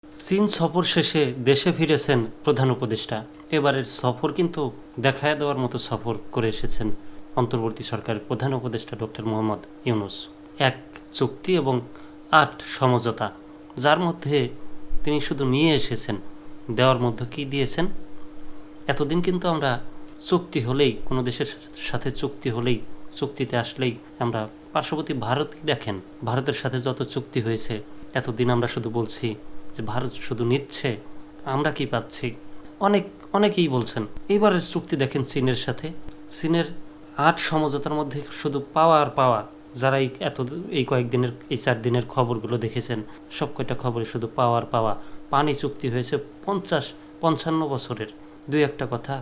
চীন সফর শেষে দেশে ফিরেছেন প্রধান উপদেষ্টা। এবারের সফর কিন্তু দেখায় দেওয়ার মতো সফর করে এসেছেন অন্তর্বর্তী সরকারের প্রধান উপদেষ্টা ডক্টর মোহাম্মদ ইউনূস। এক চুক্তি এবং ৮ সমঝোতা, যার মধ্যে তিনি শুধু নিয়ে এসেছেন, দেওয়ার মধ্যে কি দিয়েছেন। এতদিন কিন্তু আমরা চুক্তি হলেই, কোনো দেশের সাথে চুক্তি হলেই, চুক্তিতে আসলেই আমরা পার্শ্ববর্তী ভারতই দেখেন, ভারতের সাথে যত চুক্তি হয়েছে এতদিন আমরা শুধু বলছি যে ভারত শুধু নিচ্ছে, আমরা কি পাচ্ছি। অনেকেই বলছেন। এইবারের চুক্তি দেখেন চীনের সাথে, চীনের ৮ সমঝোতার মধ্যে শুধু পাওয়া আর পাওয়া। যারা এই কয়েকদিনের, এই 4 দিনের খবরগুলো দেখেছেন, সব কয়টা খবরে শুধু পাওয়া আর পাওয়া। পানি চুক্তি হয়েছে 50-55 বছরের। দুই একটা কথা,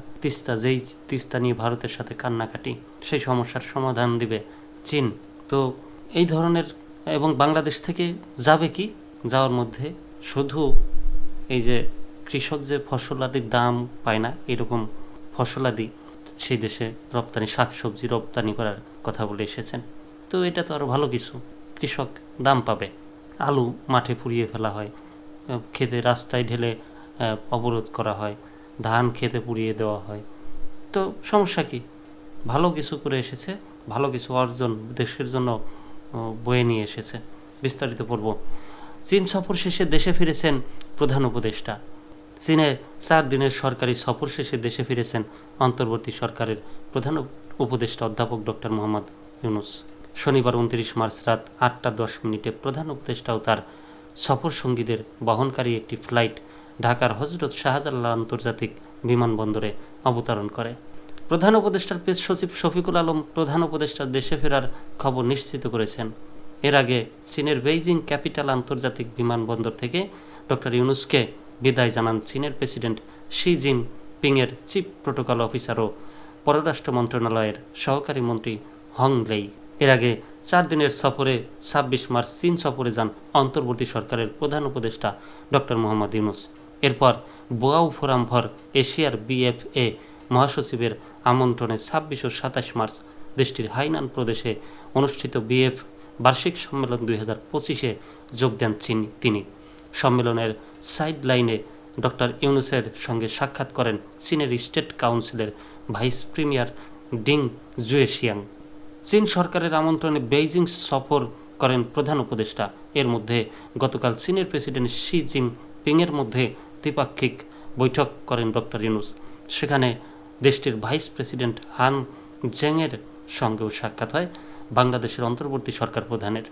তিস্তা নিয়ে ভারতের সাথে কান্নাকাটি, সেই সমস্যার সমাধান দিবে চীন। তো এই ধরনের, এবং বাংলাদেশ থেকে যাবে কি, যাওয়ার মধ্যে শুধু এই যে কৃষক যে ফসলাদির দাম পায় না, এরকম ফসলাদি সেই দেশে রপ্তানি, শাকসবজি রপ্তানি করার কথা বলে এসেছেন। তো এটা তো আরও ভালো কিছু, কৃষক দাম পাবে। আলু মাঠে পুড়িয়ে ফেলা হয়, খেতে রাস্তায় ঢেলে অবরোধ করা হয়, ধান খেতে পুড়িয়ে দেওয়া হয়। তো সমস্যা কি, ভালো কিছু করে এসেছে, ভালো কিছু অর্জন দেশের জন্য বয়ে নিয়ে এসেছে। বিস্তারিত পড়ব। চীন সফর শেষে দেশে ফিরেছেন প্রধান উপদেষ্টা। চীনে 4 দিনের সরকারি সফর শেষে দেশে ফিরেছেন অন্তর্বর্তী সরকারের প্রধান উপদেষ্টা অধ্যাপক ডক্টর মোহাম্মদ ইউনূস। শনিবার 29 মার্চ রাত 8টা 10 মিনিটে প্রধান উপদেষ্টা ও তার সফর সঙ্গীদের বহনকারী একটি ফ্লাইট ঢাকার হজরত শাহজালাল আন্তর্জাতিক বিমানবন্দরে অবতরণ করে। প্রধান উপদেষ্টার প্রেস সচিব শফিকুল আলম প্রধান উপদেষ্টার দেশে ফেরার খবর নিশ্চিত করেছেন। এর আগে চীনের বেইজিং ক্যাপিটাল আন্তর্জাতিক বিমানবন্দর থেকে ডক্টর ইউনূসকে বিদায় জানান চীনের প্রেসিডেন্ট শি জিনপিংয়ের চিফ প্রোটোকল অফিসার ও পররাষ্ট্র মন্ত্রণালয়ের সহকারী মন্ত্রী হং লেই। এর আগে 4 দিনের সফরে 26 মার্চ চীন সফরে যান অন্তর্বর্তী সরকারের প্রধান উপদেষ্টা ডক্টর মোহাম্মদ ইউনূস। এরপর বোয়াও ফোরাম ফর এশিয়ার BFA মহাসচিবের আমন্ত্রণে 26 ও 27 মার্চ দেশটির হাইনান প্রদেশে অনুষ্ঠিত BF বার্ষিক সম্মেলন 2025-এ যোগ দেন তিনি। সম্মেলনের সাইড লাইনে ডক্টর ইউনূসের সঙ্গে সাক্ষাৎ করেন চীনের স্টেট কাউন্সিলের ভাইস প্রিমিয়ার ডিং জুয়েশিয়াং। চীন সরকারের আমন্ত্রণে বেইজিং সফর করেন প্রধান উপদেষ্টা। এর মধ্যে গতকাল চীনের প্রেসিডেন্ট শি জিনপিংয়ের মধ্যে দ্বিপাক্ষিক বৈঠক করেন ডক্টর ইউনূস। সেখানে দেশটির ভাইস প্রেসিডেন্ট হান জেংয়ের সঙ্গেও সাক্ষাৎ হয় বাংলাদেশের অন্তর্বর্তী সরকার প্রধানের।